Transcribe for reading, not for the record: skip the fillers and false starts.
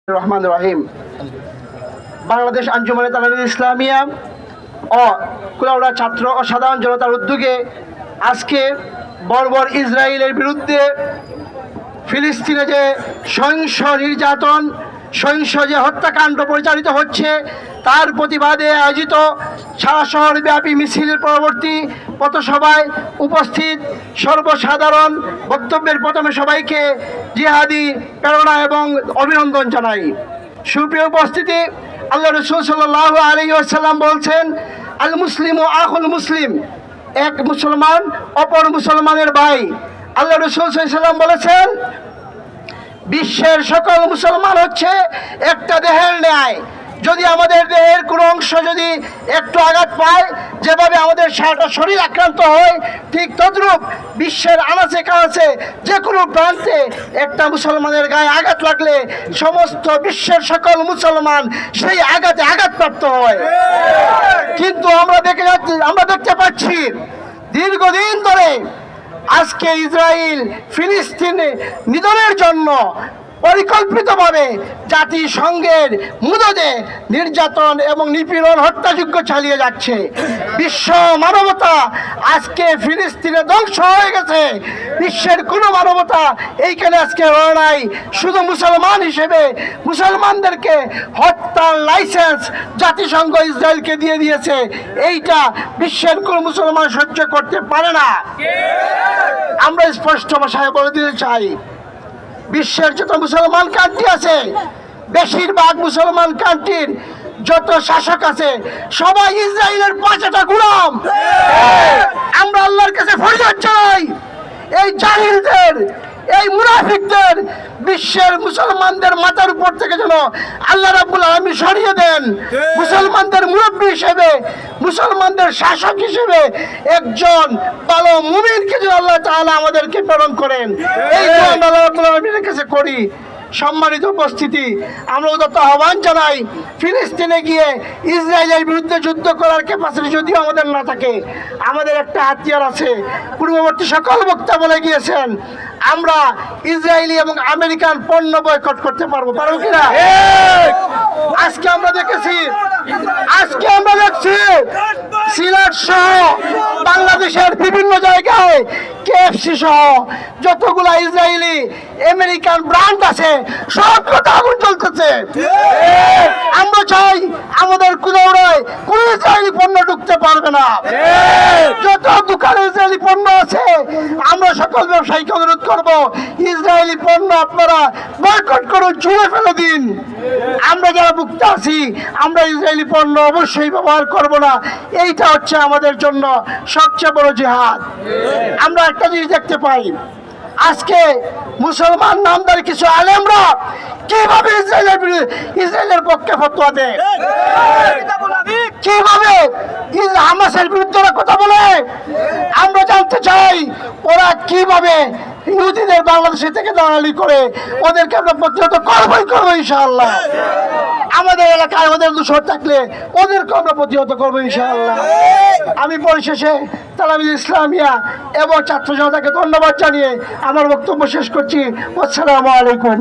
রহমান রহিম। বাংলাদেশ আঞ্জুমানে তালিম ইসলামিয়া ও কুলাউড়া ছাত্র ও সাধারণ জনতার উদ্যোগে আজকে বর্বর ইসরায়েলের বিরুদ্ধে ফিলিস্তিনে যে সহিংস নির্যাতন, সহিংস যে হত্যাকাণ্ড পরিচালিত হচ্ছে তার প্রতিবাদে আয়োজিত সারা শহরব্যাপী মিছিলের পরবর্তী পথসভায় উপস্থিত সর্বসাধারণ বক্তব্যের প্রথমে সবাইকে জিহাদি প্রেরণা এবং অভিনন্দন জানাই। সুপ্রিয় উপস্থিতি, আল্লাহ রাসূল সাল্লাল্লাহু আলাইহি ওয়াসাল্লাম বলছেন, আল মুসলিমু আখুল মুসলিম, এক মুসলমান অপর মুসলমানের ভাই। আল্লাহ রাসূল সাল্লাল্লাহু আলাইহি ওয়াসাল্লাম বলেছেন, বিশ্বের সকল মুসলমান হচ্ছে একটা দেহের ন্যায়। যদি আমাদের দেহের কোনো অংশ যদি একটু আঘাত পায়, যেভাবে আমাদের সারাটা শরীর আক্রান্ত হয়, ঠিক তদ্রূপ বিশ্বের আনাচে কানাচে যে কোনো প্রান্তে একটা মুসলমানের গায়ে আঘাত লাগলে সমস্ত বিশ্বের সকল মুসলমান সেই আঘাতে আঘাতপ্রাপ্ত হয়। কিন্তু আমরা দেখতে পাচ্ছি দীর্ঘদিন ধরে আজকে ইসরায়েল ফিলিস্তিনে নিধনের জন্য পরিকল্পিতভাবে জাতিসংঘের মদদে নির্যাতন এবং নিপীড়ন হত্যাযজ্ঞ চালিয়ে যাচ্ছে। বিশ্ব মানবতা আজকে ফিলিস্তিনে ধ্বংস হয়ে গেছে। বিশ্বের কোনো মানবতা এইখানে আজকে রয় নাই। শুধু মুসলমান হিসেবে মুসলমানদেরকে হত্যার লাইসেন্স জাতিসংঘ ইসরায়েলকে দিয়ে দিয়েছে। এইটা বিশ্বের কোনো মুসলমান সহ্য করতে পারে না। আমরা স্পষ্ট ভাষায় বলে দিতে চাই, বিশ্বের যত মুসলমান কান্ট্রি আছে, বেশিরভাগ মুসলমান কান্ট্রির যত শাসক আছে সবাই ইসরায়েলের পাঁচটা গোলাম। আমরা আল্লাহর কাছে ফরিয়াদ চাই, এই জাহিলদের, এই মুনাফিকদের বিশ্বের মুসলমানদের মাথার উপর থেকে যেন আল্লাহ রাব্বুল আলামিন সরিয়ে দেন। মুসলমানদের মুরব্বী হিসেবে, মুসলমানদের শাসক হিসেবে একজন ভালো মুমিনকে যেন আল্লাহ তাআলা আমাদেরকে প্রেরণ করেন, এই দোয়া আল্লাহ রাব্বুল আলামিনের কাছে করি। সম্মানিত উপস্থিতি, আমরা উদাত্ত আহ্বান জানাই, ফিলিস্তিনে গিয়ে ইসরায়েলের বিরুদ্ধে যুদ্ধ করার ক্যাপাসিটি যদিও আমাদের না থাকে, আমাদের একটা হাতিয়ার আছে। পূর্ববর্তী সকল বক্তা বলে গিয়েছেন, আমরা ইসরায়েলি এবং আমেরিকান পণ্য বয়কট করতে পারবো কিনা? আজকে আমরা দেখছি সিলেট সহ বাংলাদেশের বিভিন্ন জায়গায় কেএফসি সহ যতগুলা ইসরায়েলি আমেরিকান ব্র্যান্ড আছে সবগুলোতে আগুন জ্বলতেছে। আমরা চাই আমাদের কুলাউড়ায় কোন ইসরায়েলি পণ্য ঢুকতে পারবে না। যত দোকানে ইসরায়েলি পণ্য আছে আমরা সকল ব্যবসায়ীকে অনুরোধ করব, ইসরায়েলি পণ্য আপনারা বয়কট করুন, ছুঁড়ে ফেলে দিন। আমরা যারা ভুক্ত আছি আমরা ইসরায়েলি পণ্য অবশ্যই ব্যবহার করব না। এইটা হচ্ছে আমাদের জন্য সবচেয়ে বড় জিহাদ। আমরা একটা জিনিস দেখতে পাই, আজকে মুসলমান নামদার কিছু আলেমরা কিভাবে ইসরায়েলের পক্ষে ফতোয়া দেয়, কিভাবে হামাসের বিরুদ্ধে কথা বলে। আমরা জানতে চাই ওরা কিভাবে ইহুদিদের বাংলাদেশে থেকে দালালি করে। ওদেরকে আমরা প্রতিহত করবো ইনশাআল্লাহ। আমাদের এলাকায় ওদের দোষর থাকলে ওদেরকে আমরা প্রতিহত করবো ইনশাআল্লাহ। আমি পরিশেষে তালিম ইসলামিয়া এবং ছাত্র জনতাকে ধন্যবাদ জানিয়ে আমার বক্তব্য শেষ করছি। আসসালামু আলাইকুম।